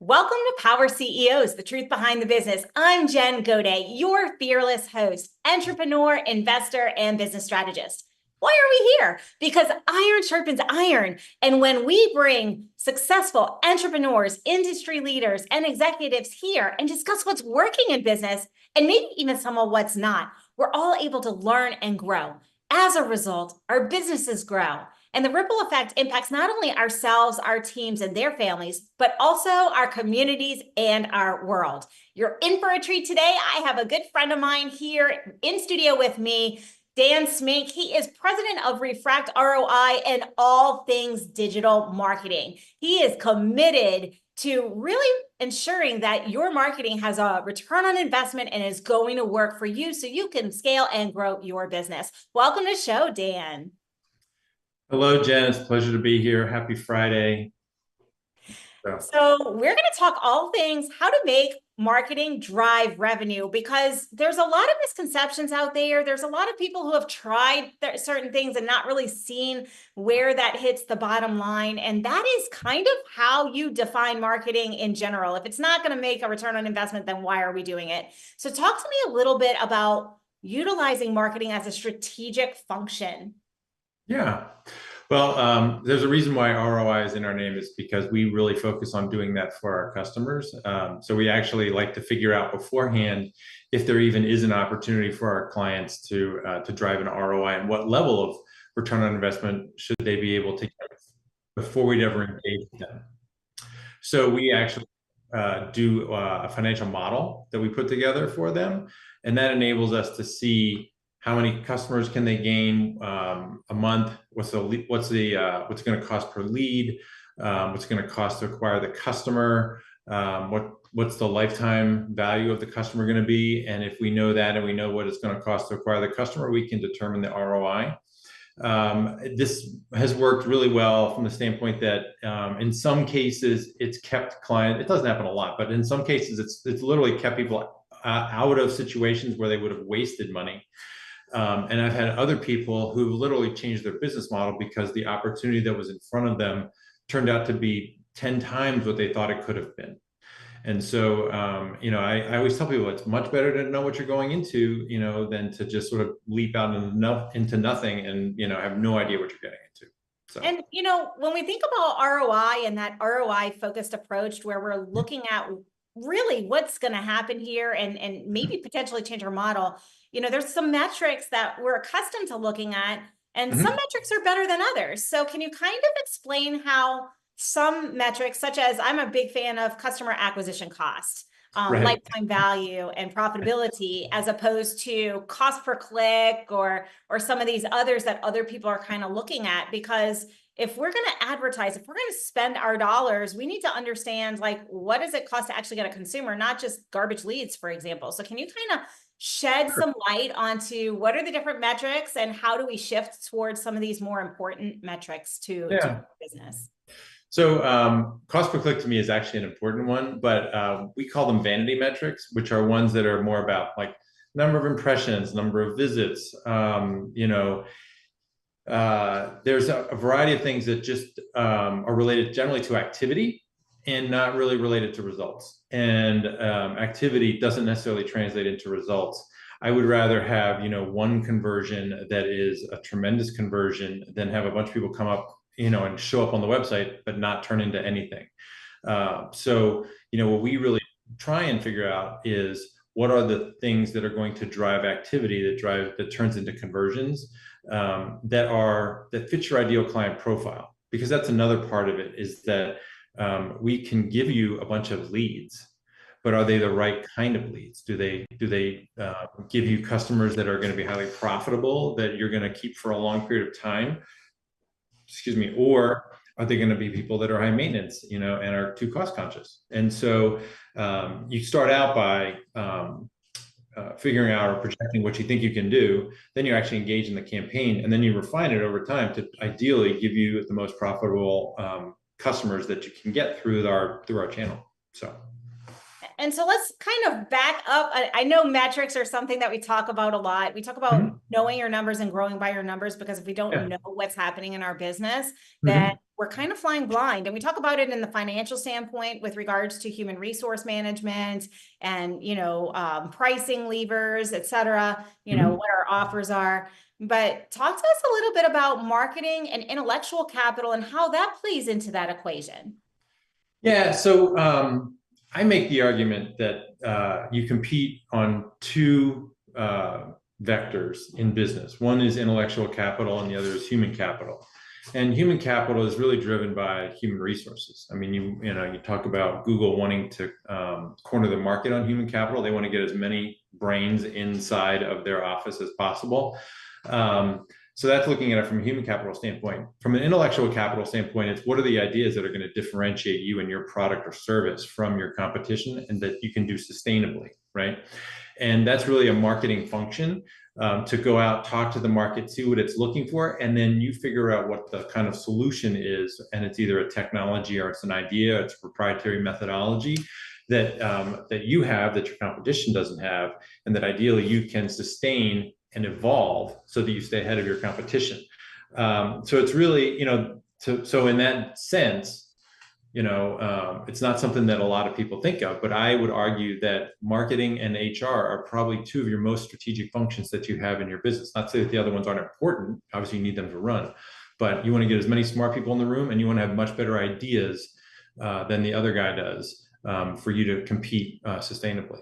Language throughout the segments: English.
Welcome to Power CEOs, the truth behind the business. I'm Jen Gaudet, your fearless host, entrepreneur, investor, and business strategist. Why are we here? Because iron sharpens iron. And when we bring successful entrepreneurs, industry leaders, and executives here and discuss what's working in business, and maybe even some of what's not, we're all able to learn and grow. As a result, our businesses grow. And the ripple effect impacts not only ourselves, our teams, and their families, but also our communities and our world. You're in for a treat today. I have a good friend of mine here in studio with me, Dan Smink. He is president of Refract ROI and all things digital marketing. He is committed to really ensuring that your marketing has a return on investment and is going to work for you so you can scale and grow your business. Welcome to the show, Dan. Hello, Jen. It's a pleasure to be here. Happy Friday. So we're going to talk all things how to make marketing drive revenue, because there's a lot of misconceptions out there. There's a lot of people who have tried certain things and not really seen where that hits the bottom line. And that is kind of how you define marketing in general. If it's not going to make a return on investment, then why are we doing it? So talk to me a little bit about utilizing marketing as a strategic function. Yeah. Well, there's a reason why ROI is in our name, is because we really focus on doing that for our customers. So we actually like to figure out beforehand if there even is an opportunity for our clients to drive an ROI, and what level of return on investment should they be able to get before we'd ever engage them. So we actually do a financial model that we put together for them, and that enables us to see how many customers can they gain a month, what's going to cost per lead, what's going to cost to acquire the customer, what's the lifetime value of the customer going to be. And if we know that and we know what it's going to cost to acquire the customer, we can determine the ROI. This has worked really well from the standpoint that in some cases it's kept clients. It doesn't happen a lot, but in some cases it's literally kept people out of situations where they would have wasted money. And I've had other people who literally changed their business model because the opportunity that was in front of them turned out to be 10 times what they thought it could have been. And so, I always tell people it's much better to know what you're going into, than to just sort of leap out into nothing and, have no idea what you're getting into. So. And, when we think about ROI and that ROI focused approach where we're looking at really what's going to happen here and maybe potentially change our model, there's some metrics that we're accustomed to looking at, and some metrics are better than others. So can you kind of explain how some metrics, such as, I'm a big fan of customer acquisition cost, lifetime value and profitability, as opposed to cost per click or some of these others that other people are kind of looking at? Because if we're going to advertise, if we're going to spend our dollars, we need to understand, what does it cost to actually get a consumer, not just garbage leads, for example. So can you kind of shed some light onto what are the different metrics and how do we shift towards some of these more important metrics to business? So cost per click to me is actually an important one, but we call them vanity metrics, which are ones that are more about number of impressions, number of visits. There's a variety of things that just are related generally to activity and not really related to results. And activity doesn't necessarily translate into results. I would rather have, one conversion that is a tremendous conversion than have a bunch of people come up, and show up on the website, but not turn into anything. So, what we really try and figure out is what are the things that are going to drive activity, that turns into conversions, that fit your ideal client profile. Because that's another part of it, is that we can give you a bunch of leads, but are they the right kind of leads? Do they give you customers that are going to be highly profitable, that you're going to keep for a long period of time? Or are they going to be people that are high maintenance, and are too cost conscious? And so you start out by figuring out or projecting what you think you can do. Then you actually engage in the campaign, and then you refine it over time to ideally give you the most profitable customers that you can get through our channel. And so let's kind of back up. I know metrics are something that we talk about a lot. We talk about knowing your numbers and growing by your numbers, because if we don't know what's happening in our business, then we're kind of flying blind. And we talk about it in the financial standpoint with regards to human resource management and, pricing levers, et cetera, what our offers are. But talk to us a little bit about marketing and intellectual capital and how that plays into that equation. Yeah, so I make the argument that you compete on two vectors in business. One is intellectual capital and the other is human capital. And human capital is really driven by human resources. I mean, you talk about Google wanting to corner the market on human capital. They want to get as many brains inside of their office as possible. So that's looking at it from a human capital standpoint. From an intellectual capital standpoint, it's what are the ideas that are going to differentiate you and your product or service from your competition and that you can do sustainably, right? And that's really a marketing function, to go out, talk to the market, see what it's looking for, and then you figure out what the kind of solution is. And it's either a technology or it's an idea, it's a proprietary methodology that that you have that your competition doesn't have, and that ideally you can sustain and evolve so that you stay ahead of your competition. So it's really, so in that sense, it's not something that a lot of people think of, but I would argue that marketing and HR are probably two of your most strategic functions that you have in your business. Not to say that the other ones aren't important. Obviously, you need them to run, but you want to get as many smart people in the room and you want to have much better ideas than the other guy does for you to compete sustainably.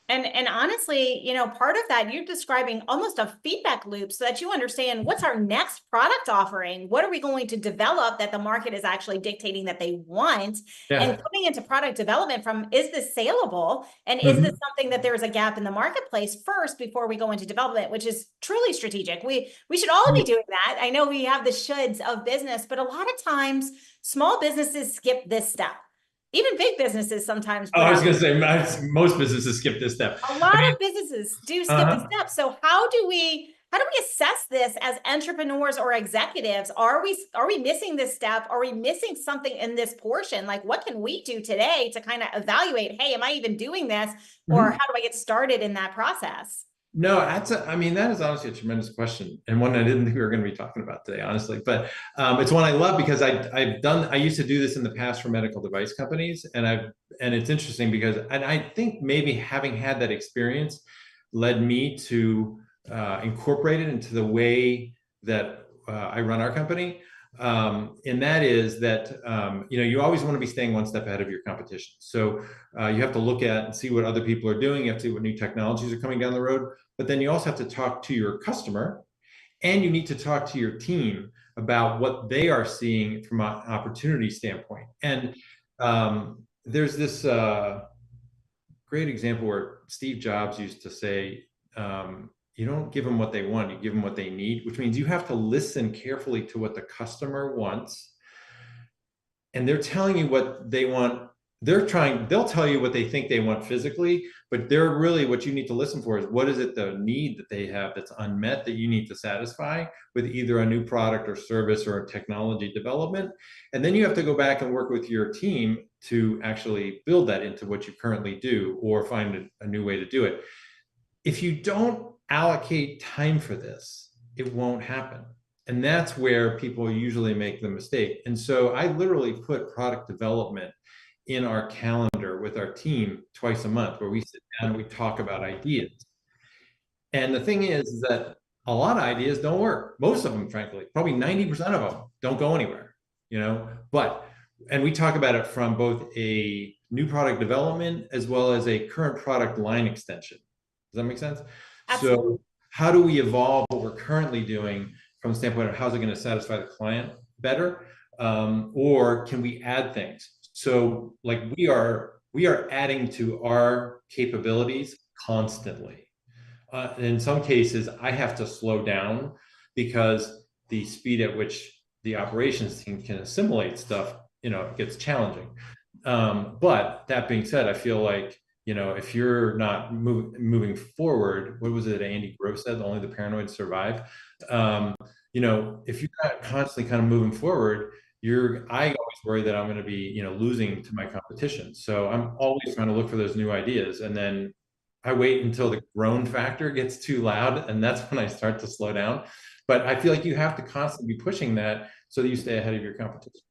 And honestly, part of that, you're describing almost a feedback loop so that you understand what's our next product offering. What are we going to develop that the market is actually dictating that they want? Yeah. And coming into product development from, is this saleable? And is this something that there's a gap in the marketplace first before we go into development, which is truly strategic. We should all be doing that. I know we have the shoulds of business, but a lot of times small businesses skip this step. Even big businesses sometimes. Oh, I was going to say most businesses skip this step. A lot of businesses do skip the step. So how do we assess this as entrepreneurs or executives? Are we missing this step? Are we missing something in this portion? Like, what can we do today to kind of evaluate, hey, am I even doing this? Or how do I get started in that process? No, that is honestly a tremendous question, and one I didn't think we were going to be talking about today, honestly. But it's one I love because I used to do this in the past for medical device companies, and it's interesting because, and I think maybe having had that experience led me to incorporate it into the way that I run our company. And that is that, you always want to be staying one step ahead of your competition. So you have to look at and see what other people are doing. You have to see what new technologies are coming down the road. But then you also have to talk to your customer, and you need to talk to your team about what they are seeing from an opportunity standpoint. And there's this great example where Steve Jobs used to say, you don't give them what they want, you give them what they need, which means you have to listen carefully to what the customer wants. And they're telling you what they want. They'll tell you what they think they want physically, but they're really, what you need to listen for is what is it, the need that they have that's unmet that you need to satisfy with either a new product or service or a technology development. And then you have to go back and work with your team to actually build that into what you currently do or find a new way to do it. If you don't allocate time for this, it won't happen. And that's where people usually make the mistake. And so I literally put product development in our calendar with our team twice a month, where we sit down and we talk about ideas. And the thing is that a lot of ideas don't work. Most of them, frankly, probably 90% of them don't go anywhere, and we talk about it from both a new product development as well as a current product line extension. Does that make sense? Absolutely. So how do we evolve what we're currently doing from the standpoint of how's it going to satisfy the client better? Or can we add things? So like we are adding to our capabilities constantly. In some cases, I have to slow down because the speed at which the operations team can assimilate stuff, it gets challenging. But that being said, I feel like, if you're not moving forward, what was it Andy Grove said, only the paranoid survive? If you're not constantly kind of moving forward, I always worry that I'm going to be, losing to my competition. So I'm always trying to look for those new ideas. And then I wait until the groan factor gets too loud, and that's when I start to slow down. But I feel like you have to constantly be pushing that so that you stay ahead of your competition.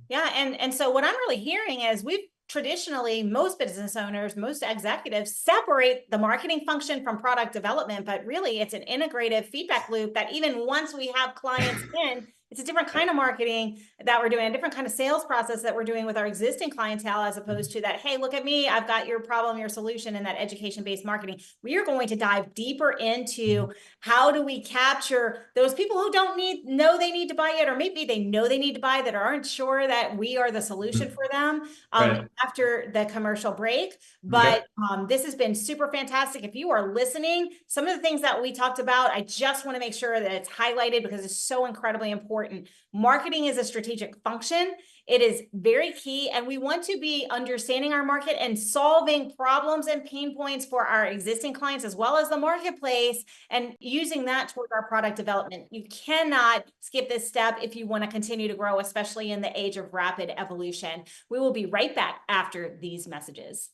Yeah, and so what I'm really hearing is we've traditionally, most business owners, most executives separate the marketing function from product development, but really it's an integrative feedback loop that even once we have clients in, it's a different kind of marketing that we're doing, a different kind of sales process that we're doing with our existing clientele, as opposed to that, hey, look at me, I've got your problem, your solution, and that education-based marketing. We are going to dive deeper into how do we capture those people who don't know they need to buy it, or maybe they know they need to buy that aren't sure that we are the solution for them. Right. After the commercial break. Okay. But this has been super fantastic. If you are listening, some of the things that we talked about, I just want to make sure that it's highlighted because it's so incredibly important. Marketing is a strategic function. It is very key, and we want to be understanding our market and solving problems and pain points for our existing clients as well as the marketplace, and using that toward our product development. You cannot skip this step if you want to continue to grow, especially in the age of rapid evolution. We will be right back after these messages.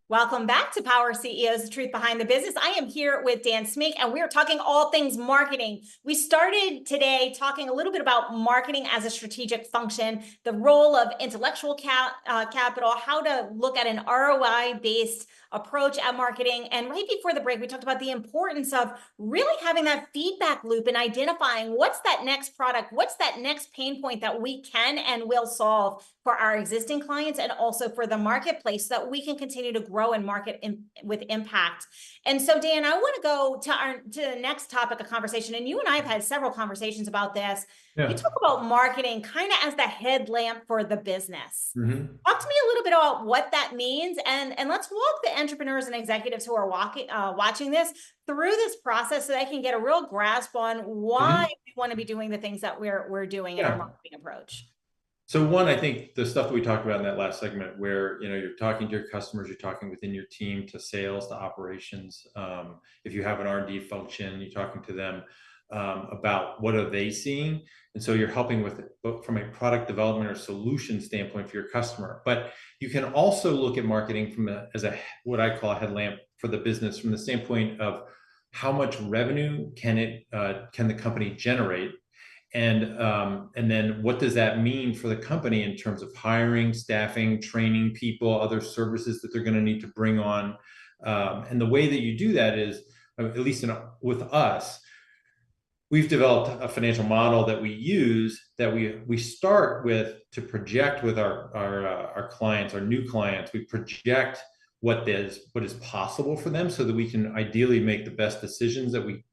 Welcome back to Power CEOs, the truth behind the business. I am here with Dan Smink, and we're talking all things marketing. We started today talking a little bit about marketing as a strategic function, the role of intellectual capital, how to look at an ROI-based approach at marketing. And right before the break, we talked about the importance of really having that feedback loop and identifying what's that next product, what's that next pain point that we can and will solve for our existing clients and also for the marketplace, so that we can continue to grow and market with impact. And so, Dan, I want to go to the next topic of conversation. And you and I have had several conversations about this. Yeah. You talk about marketing kind of as the headlamp for the business. Mm-hmm. Talk to me a little bit about what that means, and let's walk the entrepreneurs and executives who are watching this through this process so they can get a real grasp on why we want to be doing the things that we're doing in our marketing approach. So one, I think the stuff that we talked about in that last segment, where you're talking to your customers, you're talking within your team, to sales, to operations. If you have an R&D function, you're talking to them about what are they seeing, and so you're helping with it from a product development or solution standpoint for your customer. But you can also look at marketing from as what I call a headlamp for the business, from the standpoint of how much revenue can the company generate. And then what does that mean for the company in terms of hiring, staffing, training people, other services that they're going to need to bring on. And the way that you do that is, at least with us, we've developed a financial model that we use, that we start with to project with our clients, our new clients. We project what is possible for them, so that we can ideally make the best decisions that we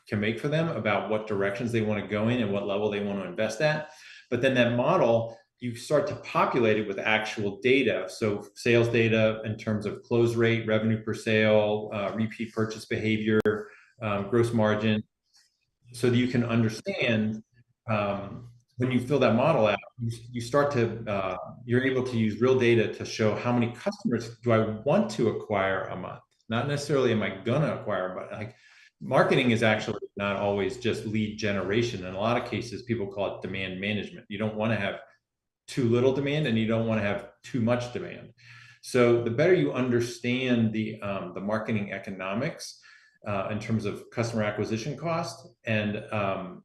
can make for them about what directions they want to go in and what level they want to invest at. But then that model, you start to populate it with actual data. So sales data in terms of close rate, revenue per sale, repeat purchase behavior, gross margin, so that you can understand when you fill that model out, you start to, you're able to use real data to show how many customers do I want to acquire a month? Not necessarily am I gonna acquire, but like, marketing is actually not always just lead generation. In a lot of cases, people call it demand management. You don't want to have too little demand, and you don't want to have too much demand. So the better you understand the marketing economics in terms of customer acquisition cost, and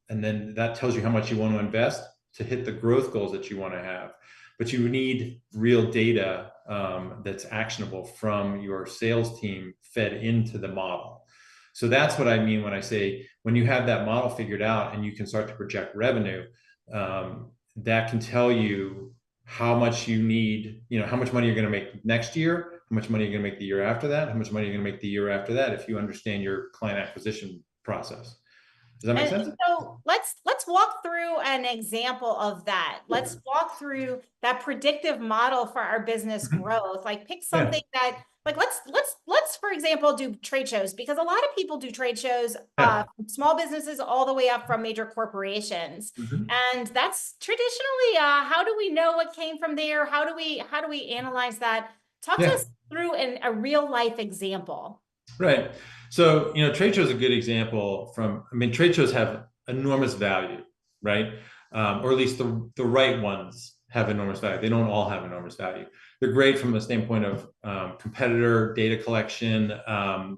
then that tells you how much you want to invest to hit the growth goals that you want to have. But you need real data that's actionable from your sales team fed into the model. So that's what I mean when I say, when you have that model figured out and you can start to project revenue, that can tell you how much you need, how much money you're going to make next year, how much money you're going to make the year after that, how much money you're going to make the year after that, if you understand your client acquisition process. Does that make sense? So let's walk through an example of that. Let's walk through that predictive model for our business growth. Like, pick something that, like, let's for example do trade shows, because a lot of people do trade shows, small businesses all the way up from major corporations, and that's traditionally how do we know what came from there? How do we analyze that? Talk to us through a real life example. Right. So, trade shows are a good example trade shows have enormous value, right? Or at least the right ones have enormous value. They don't all have enormous value. They're great from the standpoint of competitor data collection.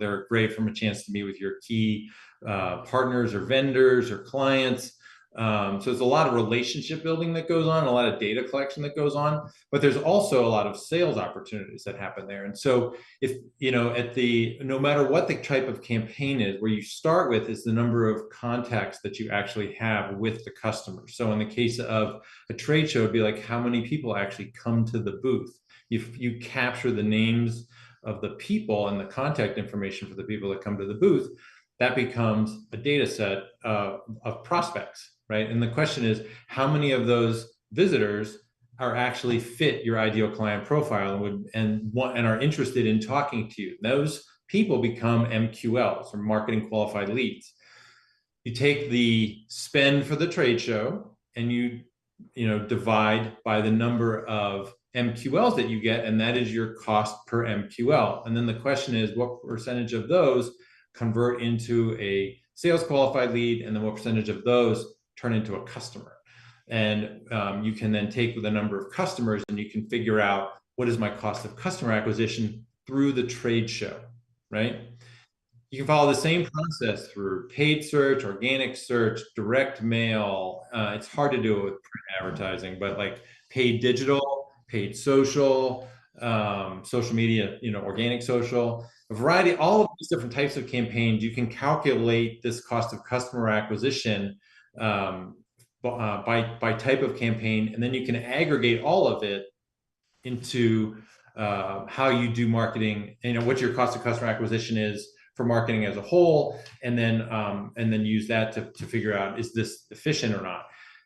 They're great from a chance to meet with your key partners or vendors or clients. So there's a lot of relationship building that goes on, a lot of data collection that goes on, but there's also a lot of sales opportunities that happen there. And so if, no matter what the type of campaign is, where you start with is the number of contacts that you actually have with the customer. So in the case of a trade show, it'd be like how many people actually come to the booth. If you capture the names of the people and the contact information for the people that come to the booth, that becomes a data set of prospects. Right. And the question is, how many of those visitors are actually fit your ideal client profile and are interested in talking to you? Those people become MQLs, or marketing qualified leads. You take the spend for the trade show and you divide by the number of MQLs that you get, and that is your cost per MQL. And then the question is, what percentage of those convert into a sales qualified lead, and then what percentage of those turn into a customer? And you can then take the number of customers and you can figure out, what is my cost of customer acquisition through the trade show, right? You can follow the same process through paid search, organic search, direct mail. It's hard to do it with print advertising, but like paid digital, paid social, social media, organic social, a variety, all of these different types of campaigns. You can calculate this cost of customer acquisition by type of campaign, and then you can aggregate all of it into how you do marketing, what your cost of customer acquisition is for marketing as a whole, and then use that to figure out, is this efficient or not?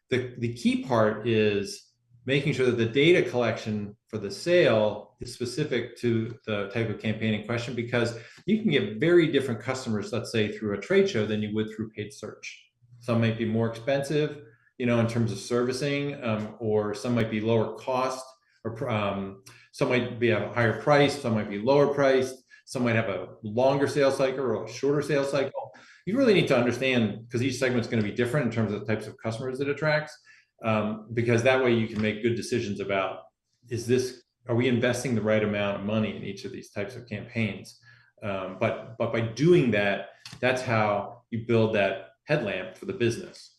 The key part is making sure that the data collection for the sale is specific to the type of campaign in question, because you can get very different customers, let's say through a trade show, than you would through paid search. Some might be more expensive, in terms of servicing, or some might be lower cost, or some might be a higher price, some might be lower priced, some might have a longer sales cycle or a shorter sales cycle. You really need to understand, because each segment is going to be different in terms of the types of customers it attracts, because that way you can make good decisions about, are we investing the right amount of money in each of these types of campaigns? But by doing that, that's how you build that headlamp for the business.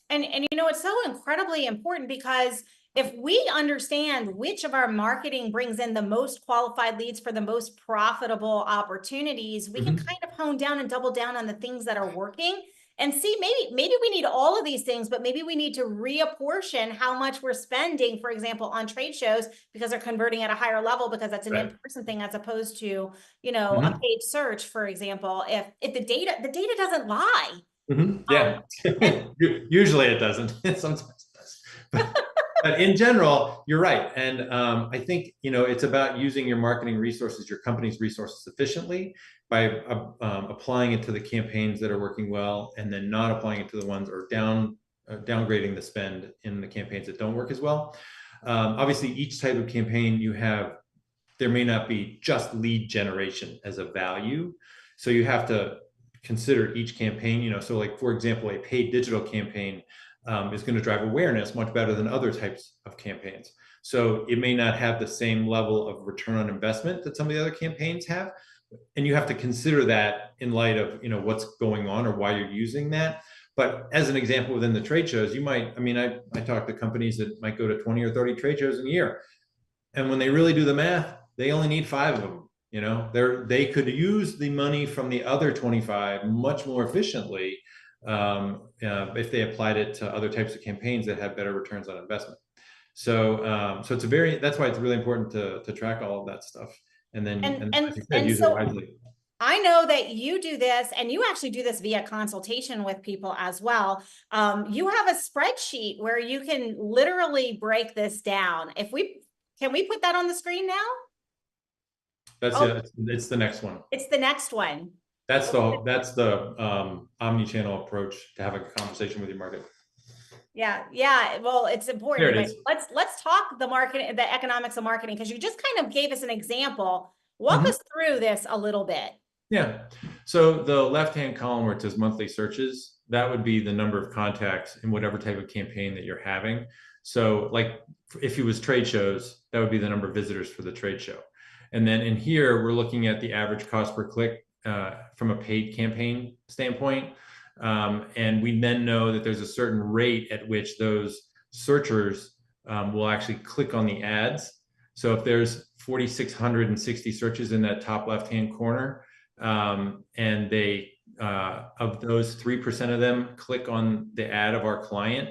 And it's so incredibly important, because if we understand which of our marketing brings in the most qualified leads for the most profitable opportunities, we can kind of hone down and double down on the things that are working, and see, maybe we need all of these things, but maybe we need to reapportion how much we're spending, for example, on trade shows, because they're converting at a higher level, because that's an in-person thing, as opposed to, a paid search, for example. If the data doesn't lie. Yeah. Usually it doesn't. Sometimes it does. But in general, you're right. And I think, it's about using your marketing resources, your company's resources efficiently, by applying it to the campaigns that are working well, and then not applying it to the ones, or downgrading the spend in the campaigns that don't work as well. Obviously, each type of campaign there may not be just lead generation as a value. So you have to consider each campaign, so like, for example, a paid digital campaign is going to drive awareness much better than other types of campaigns. So it may not have the same level of return on investment that some of the other campaigns have. And you have to consider that in light of, what's going on or why you're using that. But as an example, within the trade shows, I talk to companies that might go to 20 or 30 trade shows in a year. And when they really do the math, they only need 5 of them. They could use the money from the other 25 much more efficiently if they applied it to other types of campaigns that have better returns on investment. So that's why it's really important to track all of that stuff, and then as you said, use it wisely. I know that you do this, and you actually do this via consultation with people as well. You have a spreadsheet where you can literally break this down. Can we put that on the screen now? That's it. It's the next one. It's the next one. That's the omni-channel approach to having a conversation with your market. Yeah. Well, it's important. There it is. Let's talk the economics of marketing, because you just kind of gave us an example. Walk us through this a little bit. Yeah. So the left-hand column where it says monthly searches, that would be the number of contacts in whatever type of campaign that you're having. So like if it was trade shows, that would be the number of visitors for the trade show. And then in here, we're looking at the average cost per click from a paid campaign standpoint. And we then know that there's a certain rate at which those searchers will actually click on the ads. So if there's 4,660 searches in that top left-hand corner, and they of those 3% of them click on the ad of our client,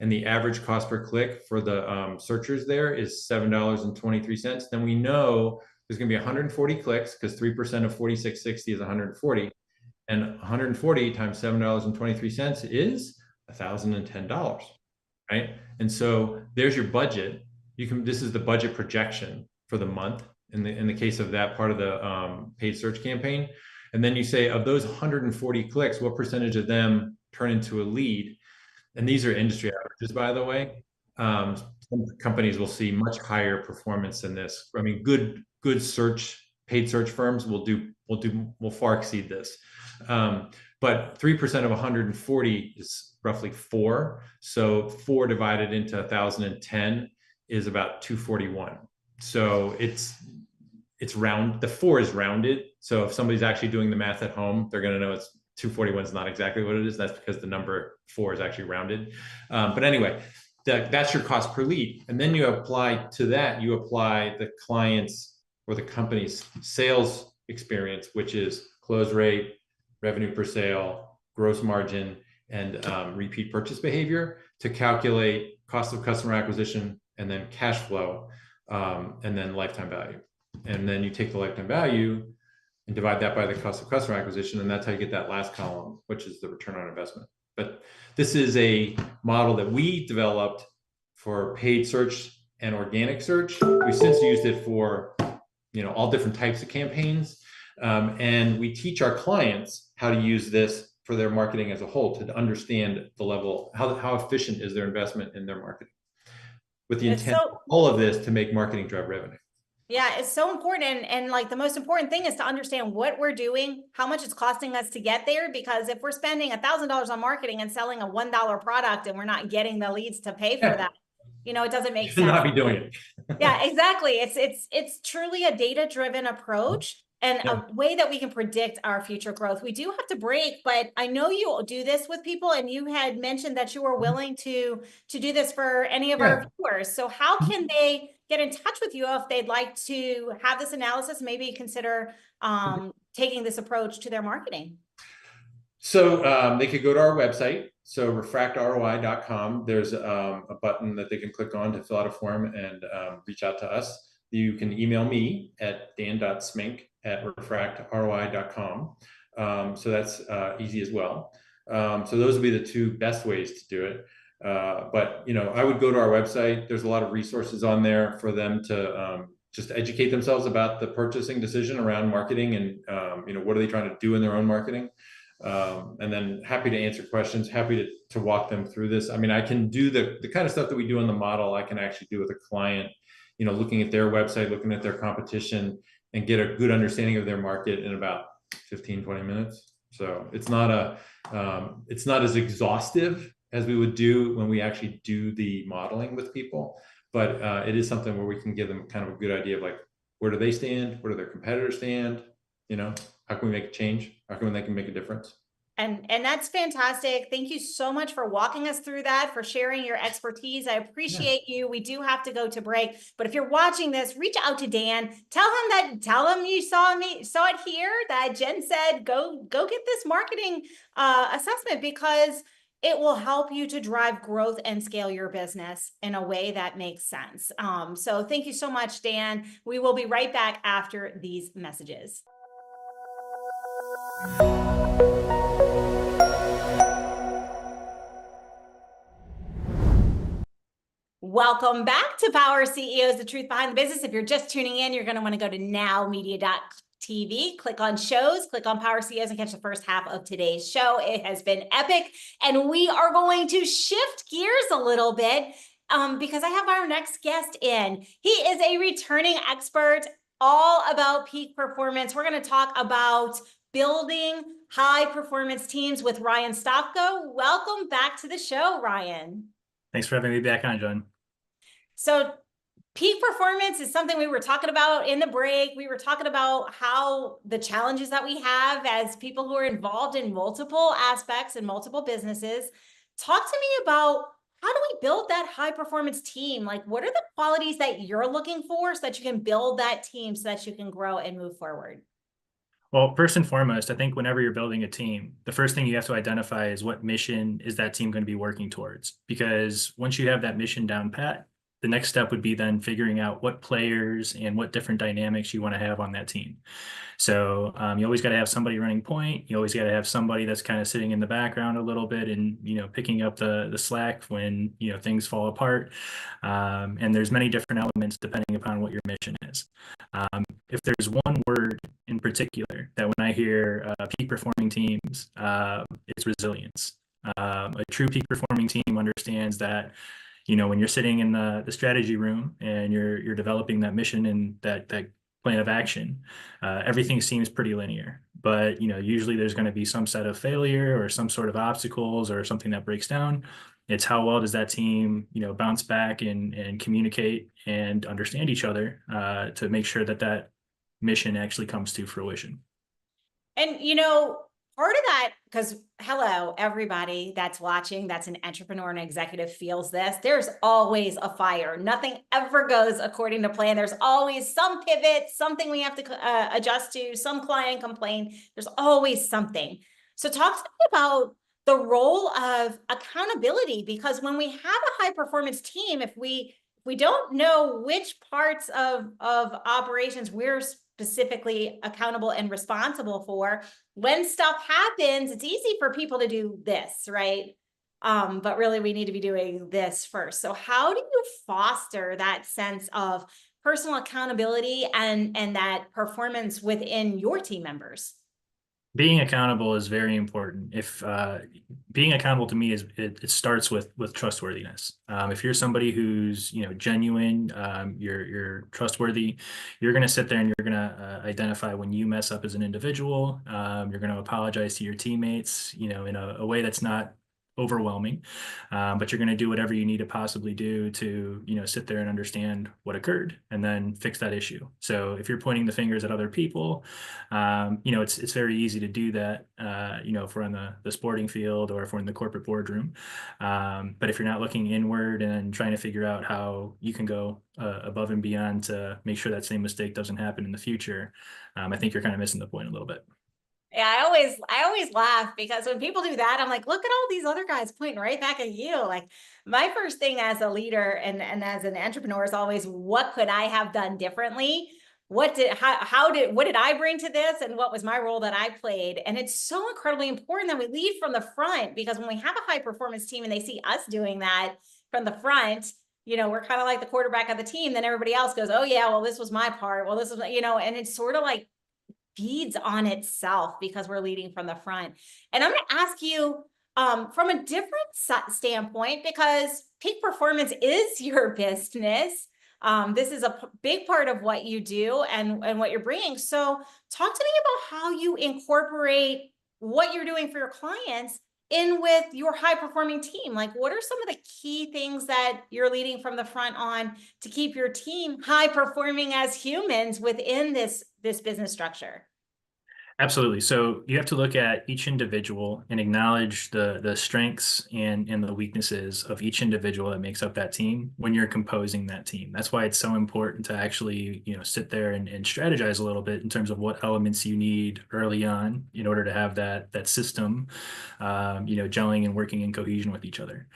and the average cost per click for the searchers there is $7.23, then we know there's going to be 140 clicks, because 3% of 4,660 is 140, and 140 times $7.23 is $1,010, right? And so there's your budget. This is the budget projection for the month in the case of that part of the paid search campaign. And then you say, of those 140 clicks, what percentage of them turn into a lead? And these are industry averages, by the way. Some companies will see much higher performance than this. I mean, good paid search firms will far exceed this. But 3% of 140 is roughly 4. So 4 divided into 1,010 is about 241. So it's round. The 4 is rounded. So if somebody's actually doing the math at home, they're going to know it's 241 is not exactly what it is. That's because the number 4 is actually rounded. But anyway, that's your cost per lead. And then you apply to that, you apply the client's or the company's sales experience, which is close rate, revenue per sale, gross margin, and repeat purchase behavior to calculate cost of customer acquisition, and then cash flow, and then lifetime value. And then you take the lifetime value and divide that by the cost of customer acquisition, and that's how you get that last column, which is the return on investment. But this is a model that we developed for paid search and organic search. We've since used it for all different types of campaigns, and we teach our clients how to use this for their marketing as a whole, to understand the level, how efficient is their investment in their marketing, with the intent of all of this to make marketing drive revenue. Yeah, it's so important. And like the most important thing is to understand what we're doing, how much it's costing us to get there. Because if we're spending $1,000 on marketing and selling a $1 product and we're not getting the leads to pay for that, it doesn't make sense. You should not be doing it. Yeah, exactly. It's truly a data-driven approach and a way that we can predict our future growth. We do have to break, but I know you do this with people, and you had mentioned that you were willing to do this for any of our viewers. So how can they get in touch with you if they'd like to have this analysis, maybe consider taking this approach to their marketing? So they could go to our website, so refractroi.com. There's a button that they can click on to fill out a form and reach out to us. You can email me at dan.smink@refractroi.com. So that's easy as well. So those would be the 2 best ways to do it. But I would go to our website. There's a lot of resources on there for them to just educate themselves about the purchasing decision around marketing, and what are they trying to do in their own marketing. And then happy to answer questions, happy to walk them through this. I mean, I can do the kind of stuff that we do in the model, I can actually do with a client, looking at their website, looking at their competition, and get a good understanding of their market in about 15, 20 minutes. So it's not as exhaustive as we would do when we actually do the modeling with people, but it is something where we can give them kind of a good idea of like, where do they stand? Where do their competitors stand? How can we make a change? How can they make a difference? And that's fantastic. Thank you so much for walking us through that, for sharing your expertise. I appreciate you. We do have to go to break, but if you're watching this, reach out to Dan. Tell him you saw it here, that Jen said, go get this marketing assessment, because it will help you to drive growth and scale your business in a way that makes sense. So thank you so much, Dan. We will be right back after these messages. Welcome back to Power CEOs, the truth behind the business. If you're just tuning in, you're going to want to go to nowmedia.tv, click on shows, click on Power CEOs, and catch the first half of today's show. It has been epic, and we are going to shift gears a little bit because I have our next guest in. He is a returning expert all about peak performance. We're going to talk about building high performance teams with Ryan Stoffko. Welcome back to the show, Ryan. Thanks for having me back on, John. So peak performance is something we were talking about in the break. We were talking about how the challenges that we have as people who are involved in multiple aspects and multiple businesses. Talk to me about, how do we build that high performance team? Like, what are the qualities that you're looking for so that you can build that team so that you can grow and move forward? Well, first and foremost, I think whenever you're building a team, the first thing you have to identify is what mission is that team going to be working towards. Because once you have that mission down pat, the next step would be then figuring out what players and what different dynamics you want to have on that team. So you always got to have somebody running point. You always got to have somebody that's kind of sitting in the background a little bit and picking up the slack when things fall apart. And there's many different elements depending upon what your mission is. If there's one word in particular that when I hear peak performing teams, it's resilience. A true peak performing team understands that when you're sitting in the strategy room and you're developing that mission and that plan of action, everything seems pretty linear. But usually there's going to be some set of failure or some sort of obstacles or something that breaks down. It's how well does that team bounce back and communicate and understand each other to make sure that mission actually comes to fruition. And part of that, because hello, everybody that's watching, that's an entrepreneur and executive feels this. There's always a fire. Nothing ever goes according to plan. There's always some pivot, something we have to adjust to, some client complaint. There's always something. So talk to me about the role of accountability, because when we have a high performance team, if we don't know which parts of operations we're specifically accountable and responsible for, when stuff happens, it's easy for people to do this, right? But really we need to be doing this first. So how do you foster that sense of personal accountability and that performance within your team members? Being accountable is very important. If being accountable to me it starts with trustworthiness. If you're somebody who's genuine, you're trustworthy, you're going to sit there and you're going to identify when you mess up as an individual. You're going to apologize to your teammates, in a way that's not overwhelming, but you're going to do whatever you need to possibly do to sit there and understand what occurred and then fix that issue. So if you're pointing the fingers at other people, it's very easy to do that, if we're on the sporting field or if we're in the corporate boardroom. But if you're not looking inward and trying to figure out how you can go above and beyond to make sure that same mistake doesn't happen in the future, I think you're kind of missing the point a little bit. Yeah, I always laugh because when people do that, I'm like, look at all these other guys pointing right back at you. Like, my first thing as a leader and as an entrepreneur is always, what could I have done differently? What did I bring to this? And what was my role that I played? And it's so incredibly important that we lead from the front, because when we have a high performance team and they see us doing that from the front, we're kind of like the quarterback of the team. Then everybody else goes, oh yeah, well, this was my part. Well, this was, and it's sort of like feeds on itself because we're leading from the front. And I'm going to ask you from a different standpoint, because peak performance is your business. This is a big part of what you do and what you're bringing. So talk to me about how you incorporate what you're doing for your clients in with your high performing team. Like, what are some of the key things that you're leading from the front on to keep your team high performing as humans within this business structure? Absolutely. So you have to look at each individual and acknowledge the strengths and the weaknesses of each individual that makes up that team when you're composing that team. That's why it's so important to actually, sit there and strategize a little bit in terms of what elements you need early on in order to have that system, gelling and working in cohesion with each other.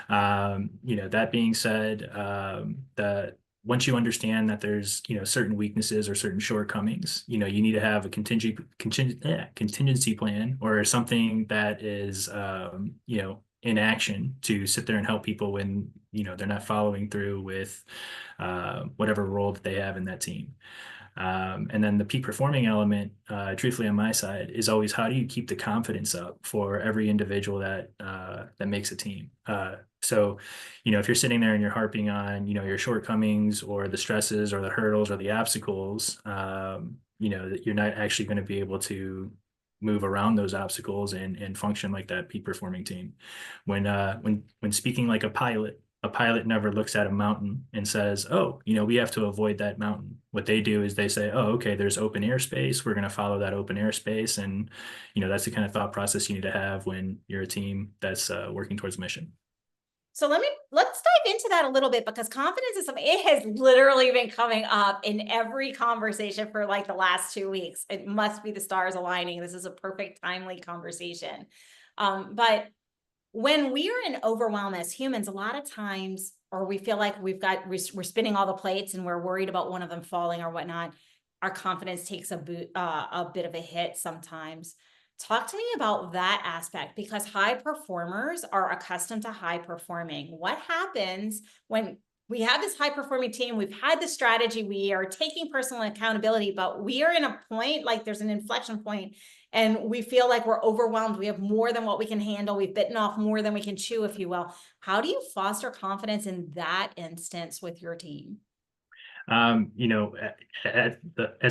That being said, that once you understand that there's certain weaknesses or certain shortcomings, you need to have a contingency plan or something that is in action to sit there and help people when they're not following through with whatever role that they have in that team. And then the peak performing element, truthfully on my side, is always how do you keep the confidence up for every individual that makes a team. So, if you're sitting there and you're harping on, your shortcomings or the stresses or the hurdles or the obstacles, that you're not actually going to be able to move around those obstacles and function like that peak performing team. When speaking like a pilot, a pilot never looks at a mountain and says, oh, we have to avoid that mountain. What they do is they say, oh, okay, there's open airspace. We're going to follow that open airspace. And, that's the kind of thought process you need to have when you're a team that's working towards a mission. So let's dive into that a little bit, because confidence is something, it has literally been coming up in every conversation for like the last 2 weeks. It must be the stars aligning. This is a perfect, timely conversation. But when we are in overwhelm as humans, a lot of times, or we feel like we're spinning all the plates and we're worried about one of them falling or whatnot, our confidence takes a bit of a hit sometimes. Talk to me about that aspect, because high performers are accustomed to high performing. What happens when we have this high performing team? We've had the strategy, we are taking personal accountability, but we are in a point, like there's an inflection point, and we feel like we're overwhelmed. We have more than what we can handle. We've bitten off more than we can chew, if you will. How do you foster confidence in that instance with your team? As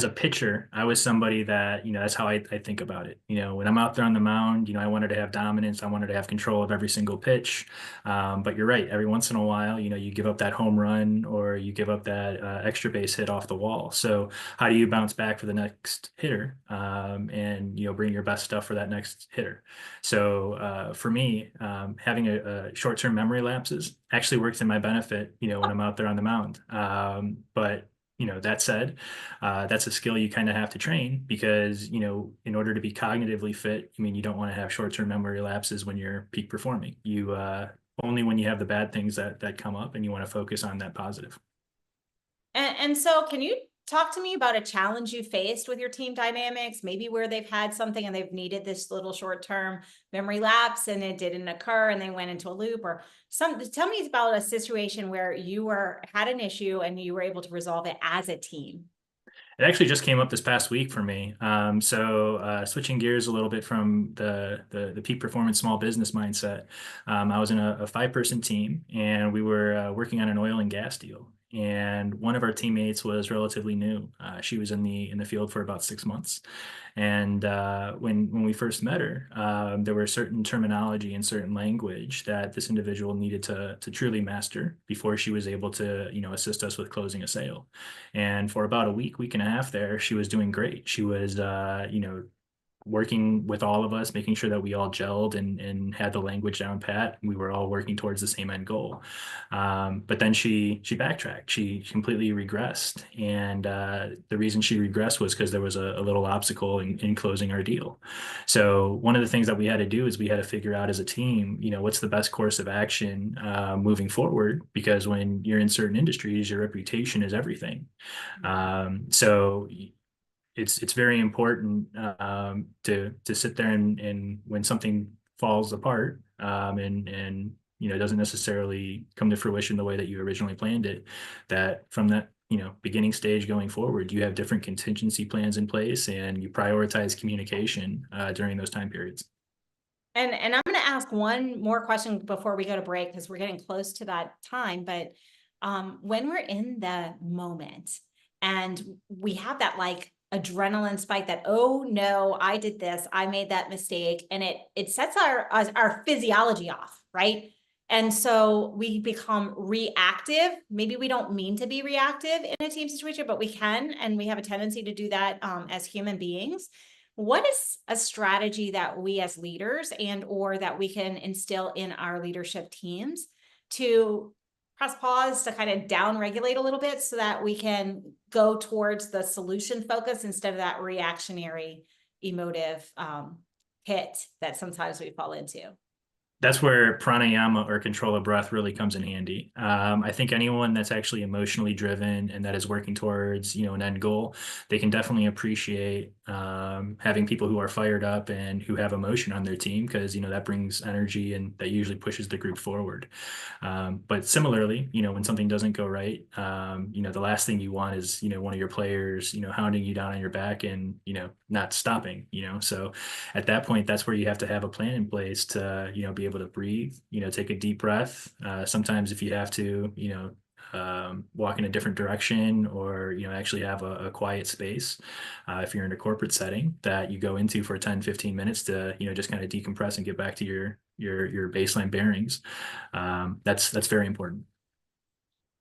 a pitcher, I was somebody that, that's how I think about it. When I'm out there on the mound, I wanted to have dominance. I wanted to have control of every single pitch. But you're right. Every once in a while, you give up that home run or you give up that extra base hit off the wall. So how do you bounce back for the next hitter and, bring your best stuff for that next hitter? So for me, having a short-term memory lapses actually works in my benefit, when I'm out there on the mound. But that said, that's a skill you kind of have to train because, in order to be cognitively fit, you don't want to have short-term memory lapses when you're peak performing. You only when you have the bad things that come up, and you want to focus on that positive. And so can you talk to me about a challenge you faced with your team dynamics, maybe where they've had something and they've needed this little short-term memory lapse and it didn't occur and they went into a loop, or tell me about a situation where you had an issue and you were able to resolve it as a team. It actually just came up this past week for me. So switching gears a little bit from the peak performance small business mindset, I was in a 5-person team, and we were working on an oil and gas deal. And one of our teammates was relatively new. She was in the field for about 6 months. And when we first met her, there were certain terminology and certain language that this individual needed to truly master before she was able to, assist us with closing a sale. And for about a week and a half there, she was doing great. She was, working with all of us, making sure that we all gelled and had the language down pat. We were all working towards the same end goal. But then she backtracked. She completely regressed. And the reason she regressed was because there was a little obstacle in closing our deal. So one of the things that we had to do is we had to figure out as a team, what's the best course of action moving forward? Because when you're in certain industries, your reputation is everything. So it's very important to sit there and when something falls apart and doesn't necessarily come to fruition the way that you originally planned it, that from that beginning stage going forward, you have different contingency plans in place and you prioritize communication during those time periods. And I'm going to ask one more question before we go to break, because we're getting close to that time. But when we're in the moment and we have that like adrenaline spike, that, oh no, I did this, I made that mistake, and it sets our physiology off, right? And so we become reactive. Maybe we don't mean to be reactive in a team situation, but we can, and we have a tendency to do that as human beings. What is a strategy that we as leaders or that we can instill in our leadership teams to press pause, to kind of down regulate a little bit so that we can go towards the solution focus instead of that reactionary emotive hit that sometimes we fall into? That's where pranayama, or control of breath, really comes in handy. I think anyone that's actually emotionally driven and that is working towards, an end goal, they can definitely appreciate having people who are fired up and who have emotion on their team, because, that brings energy and that usually pushes the group forward. But similarly, when something doesn't go right, the last thing you want is, one of your players, hounding you down on your back and, not stopping, so at that point, that's where you have to have a plan in place to, be able to breathe, take a deep breath. Sometimes if you have to, walk in a different direction, or, actually have a quiet space, if you're in a corporate setting, that you go into for 10, 15 minutes to, just kind of decompress and get back to your your baseline bearings. That's very important.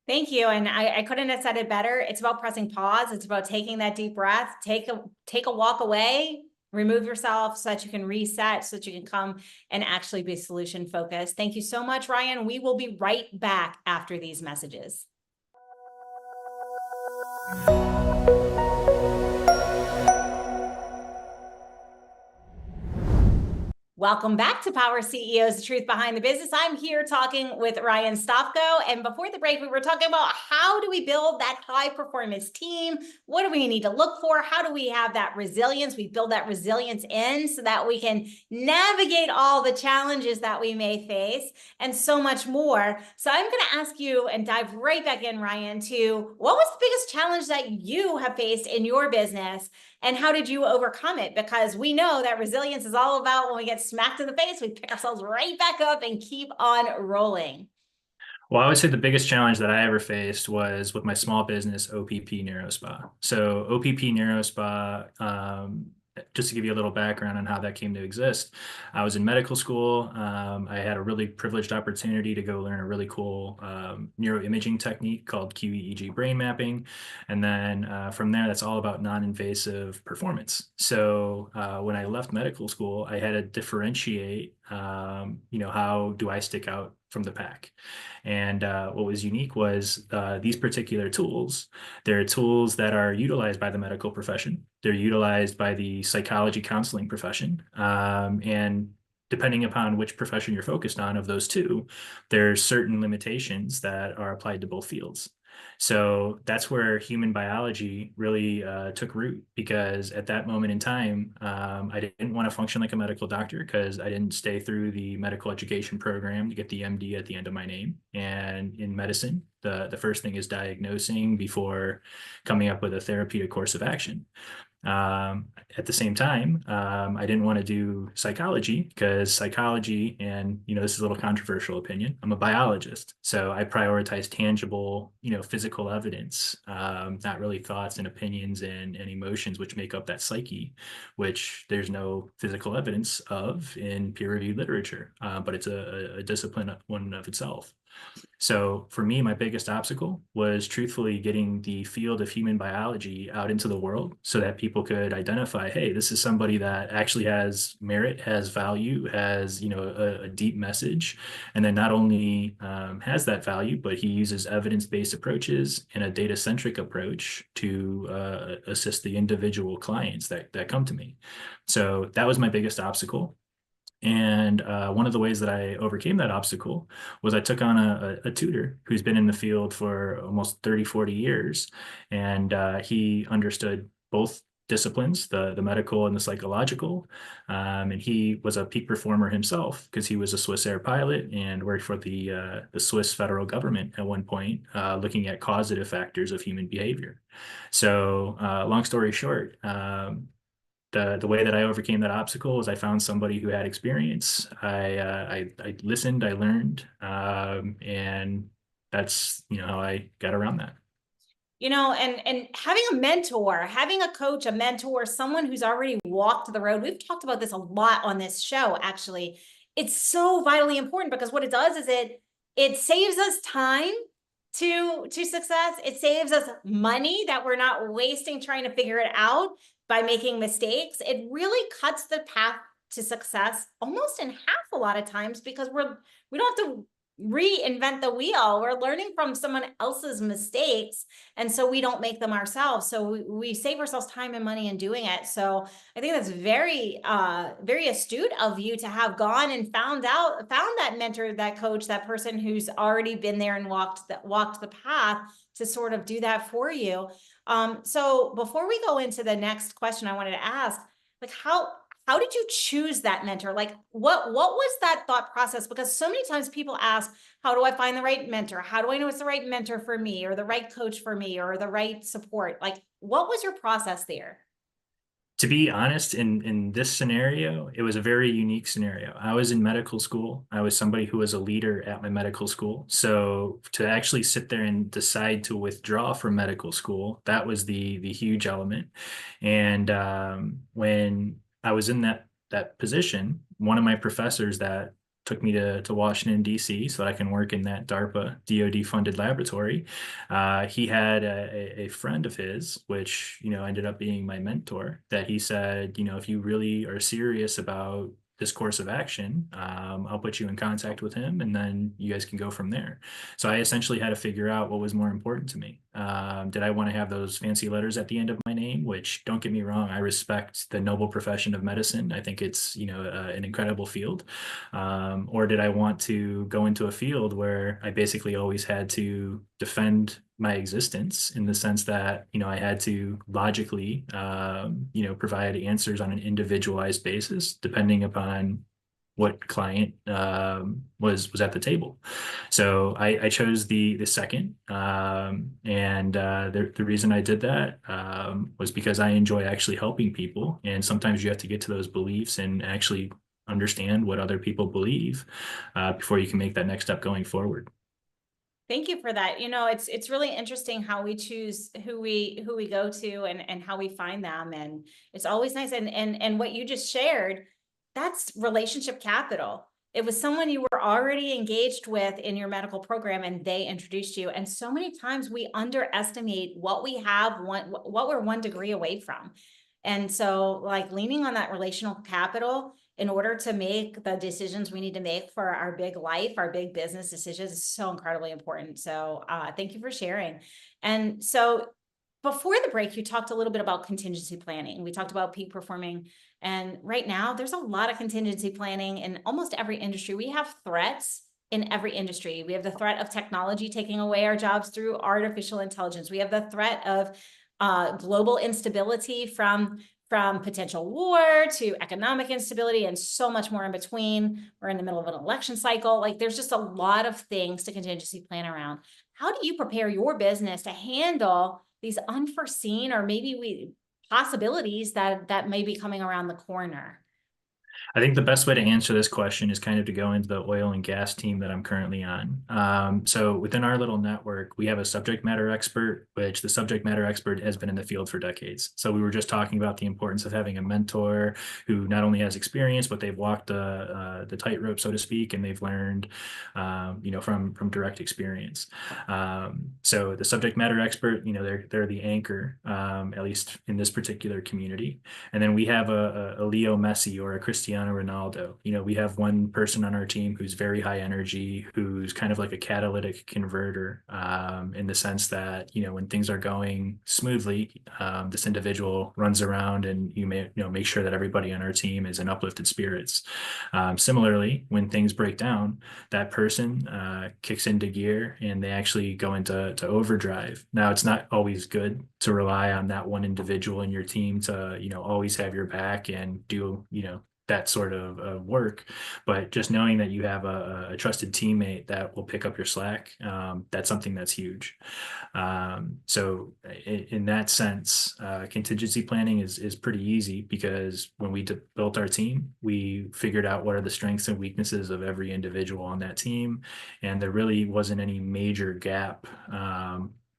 Thank you. And I couldn't have said it better. It's about pressing pause. It's about taking that deep breath, take a walk away, remove yourself so that you can reset, so that you can come and actually be solution focused. Thank you so much, Ryan. We will be right back after these messages. Welcome back to Power CEOs, the truth behind the business. I'm here talking with Ryan Stoffko. And before the break, we were talking about how do we build that high performance team? What do we need to look for? How do we have that resilience? We build that resilience in so that we can navigate all the challenges that we may face and so much more. So I'm going to ask you and dive right back in, Ryan, to what was the biggest challenge that you have faced in your business? And how did you overcome it? Because we know that resilience is all about when we get smacked in the face, we pick ourselves right back up and keep on rolling. Well, I would say the biggest challenge that I ever faced was with my small business, OPP NeuroSpa. So OPP NeuroSpa, just to give you a little background on how that came to exist, I was in medical school. I had a really privileged opportunity to go learn a really cool neuroimaging technique called QEEG brain mapping. And then from there, that's all about non-invasive performance. So when I left medical school, I had to differentiate, how do I stick out from the pack? And what was unique was these particular tools. They're tools that are utilized by the medical profession. They're utilized by the psychology counseling profession. And depending upon which profession you're focused on of those two, there's certain limitations that are applied to both fields. So that's where human biology really took root, because at that moment in time, I didn't want to function like a medical doctor because I didn't stay through the medical education program to get the MD at the end of my name. And in medicine, the first thing is diagnosing before coming up with a therapeutic course of action. At the same time, I didn't want to do psychology because psychology, and this is a little controversial opinion, I'm a biologist, so I prioritize tangible, physical evidence, not really thoughts and opinions and emotions which make up that psyche, which there's no physical evidence of in peer-reviewed literature, but it's a discipline one of itself. So for me, my biggest obstacle was truthfully getting the field of human biology out into the world so that people could identify, hey, this is somebody that actually has merit, has value, has, a deep message. And then not only has that value, but he uses evidence-based approaches and a data-centric approach to assist the individual clients that come to me. So that was my biggest obstacle. And one of the ways that I overcame that obstacle was I took on a tutor who's been in the field for almost 30, 40 years. And he understood both disciplines, the medical and the psychological. And he was a peak performer himself because he was a Swiss Air pilot and worked for the Swiss federal government at one point, looking at causative factors of human behavior. So long story short, the way that I overcame that obstacle is I found somebody who had experience. I listened, I learned, and that's how I got around that. And having a mentor, having a coach, a mentor, someone who's already walked the road. We've talked about this a lot on this show, actually. It's so vitally important because what it does is it saves us time to success. It saves us money that we're not wasting trying to figure it out by making mistakes. It really cuts the path to success almost in half a lot of times because we don't have to reinvent the wheel. We're learning from someone else's mistakes, and so we don't make them ourselves. So we save ourselves time and money in doing it. So I think that's very, very astute of you to have gone and found that mentor, that coach, that person who's already been there and walked the path to sort of do that for you. So before we go into the next question, I wanted to ask, like, how did you choose that mentor? Like, what was that thought process? Because so many times people ask, how do I find the right mentor? How do I know it's the right mentor for me, or the right coach for me, or the right support? Like, what was your process there? To be honest, in this scenario, it was a very unique scenario. I was in medical school. I was somebody who was a leader at my medical school. So to actually sit there and decide to withdraw from medical school, that was the huge element. And when I was in that position, one of my professors that took me to Washington, D.C. so that I can work in that DARPA DoD funded laboratory. He had a friend of his, which, ended up being my mentor, that he said, if you really are serious about this course of action, I'll put you in contact with him and then you guys can go from there. So I essentially had to figure out what was more important to me. Did I want to have those fancy letters at the end of my name, which, don't get me wrong, I respect the noble profession of medicine. I think it's, an incredible field. Or did I want to go into a field where I basically always had to defend my existence, in the sense that, I had to logically, provide answers on an individualized basis, depending upon what client was at the table. So I chose the second, and the reason I did that was because I enjoy actually helping people, and sometimes you have to get to those beliefs and actually understand what other people believe before you can make that next step going forward. Thank you for that. It's really interesting how we choose who we go to and how we find them. And it's always nice. And what you just shared, that's relationship capital. It was someone you were already engaged with in your medical program and they introduced you. And so many times we underestimate what we have, what we're 1 degree away from. And so, like, leaning on that relational capital in order to make the decisions we need to make for our big life, our big business decisions, is so incredibly important. So thank you for sharing. And so before the break, you talked a little bit about contingency planning. We talked about peak performing. And right now, there's a lot of contingency planning in almost every industry. We have threats in every industry. We have the threat of technology taking away our jobs through artificial intelligence. We have the threat of global instability from potential war to economic instability and so much more in between. We're in the middle of an election cycle. Like, there's just a lot of things to contingency plan around. How do you prepare your business to handle these unforeseen or maybe possibilities that may be coming around the corner? I think the best way to answer this question is kind of to go into the oil and gas team that I'm currently on. So within our little network, we have a subject matter expert, which the subject matter expert has been in the field for decades. So we were just talking about the importance of having a mentor who not only has experience, but they've walked the tightrope, so to speak, and they've learned, from direct experience. So the subject matter expert, they're the anchor, at least in this particular community. And then we have a Leo Messi or a Cristiano Ronaldo. We have one person on our team who's very high energy, who's kind of like a catalytic converter, in the sense that, when things are going smoothly, this individual runs around and make sure that everybody on our team is in uplifted spirits. Similarly, when things break down, that person kicks into gear and they actually go into overdrive. Now, it's not always good to rely on that one individual in your team to, always have your back and do, that sort of work, but just knowing that you have a trusted teammate that will pick up your slack, that's something that's huge. So in that sense, contingency planning is pretty easy, because when we built our team, we figured out what are the strengths and weaknesses of every individual on that team, and there really wasn't any major gap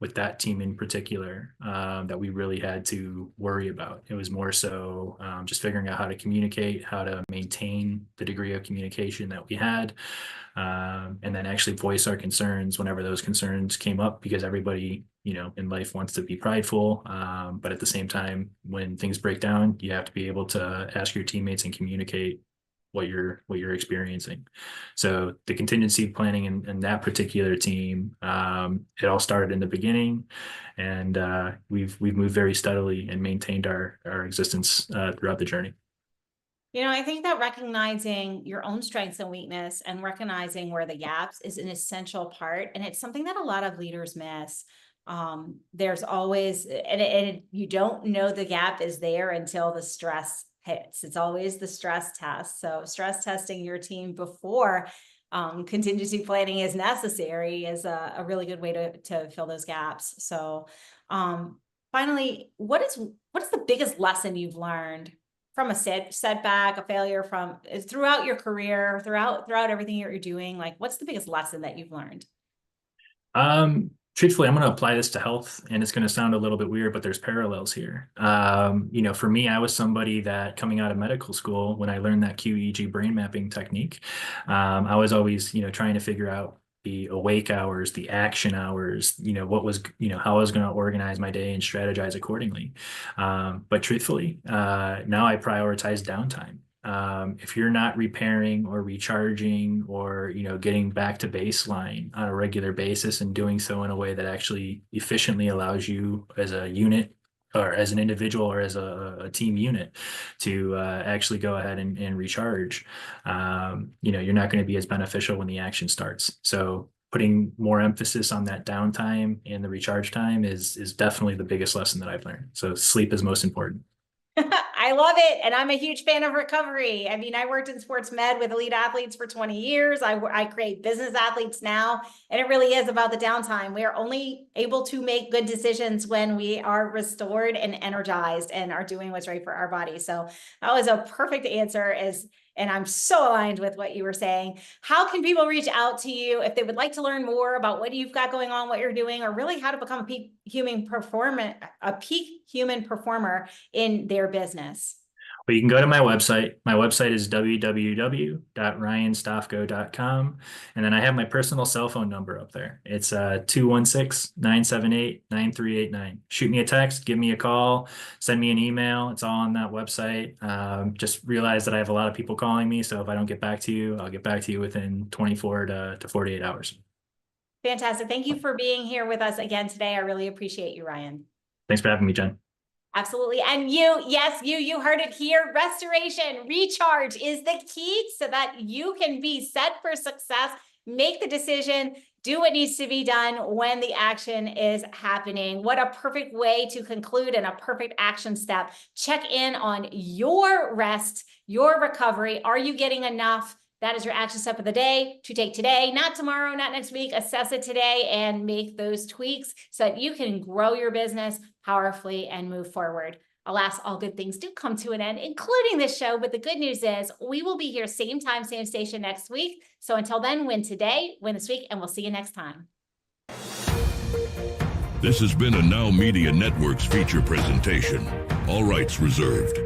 with that team in particular, that we really had to worry about. It was more so just figuring out how to communicate, how to maintain the degree of communication that we had, and then actually voice our concerns whenever those concerns came up, because everybody, in life wants to be prideful. But at the same time, when things break down, you have to be able to ask your teammates and communicate what you're experiencing. So the contingency planning in that particular team, it all started in the beginning, and we've moved very steadily and maintained our existence throughout the journey. I think that recognizing your own strengths and weakness and recognizing where the gaps is an essential part. And it's something that a lot of leaders miss. There's always, and you don't know the gap is there until the stress hits. It's always the stress test. So stress testing your team before contingency planning is necessary is a really good way to fill those gaps. So finally, what is the biggest lesson you've learned from a setback, a failure, from throughout your career, throughout everything you're doing? Like, what's the biggest lesson that you've learned? Truthfully, I'm going to apply this to health, and it's going to sound a little bit weird, but there's parallels here. For me, I was somebody that coming out of medical school, when I learned that QEEG brain mapping technique, I was always, trying to figure out the awake hours, the action hours, what was, how I was going to organize my day and strategize accordingly. But truthfully, now I prioritize downtime. If you're not repairing or recharging or getting back to baseline on a regular basis and doing so in a way that actually efficiently allows you as a unit or as an individual or as a team unit to actually go ahead and recharge, you're not going to be as beneficial when the action starts. So putting more emphasis on that downtime and the recharge time is definitely the biggest lesson that I've learned. So sleep is most important. I love it. And I'm a huge fan of recovery. I mean, I worked in sports med with elite athletes for 20 years. I create business athletes now, and it really is about the downtime. We are only able to make good decisions when we are restored and energized and are doing what's right for our body. So that was a perfect answer, and I'm so aligned with what you were saying. How can people reach out to you if they would like to learn more about what you've got going on, what you're doing, or really how to become a peak human performer in their business? Well, you can go to my website. My website is www.ryanstoffko.com. And then I have my personal cell phone number up there. It's 216-978-9389. Shoot me a text, give me a call, send me an email. It's all on that website. Just realize that I have a lot of people calling me. So if I don't get back to you, I'll get back to you within 24 to 48 hours. Fantastic. Thank you for being here with us again today. I really appreciate you, Ryan. Thanks for having me, Jen. Absolutely. And you heard it here. Restoration, recharge is the key so that you can be set for success, make the decision, do what needs to be done when the action is happening. What a perfect way to conclude and a perfect action step. Check in on your rest, your recovery. Are you getting enough? That is your action step of the day to take today, not tomorrow, not next week. Assess it today and make those tweaks so that you can grow your business powerfully and move forward. Alas, all good things do come to an end, including this show. But the good news is we will be here same time, same station next week. So until then, win today, win this week, and we'll see you next time. This has been a Now Media Networks feature presentation. All rights reserved.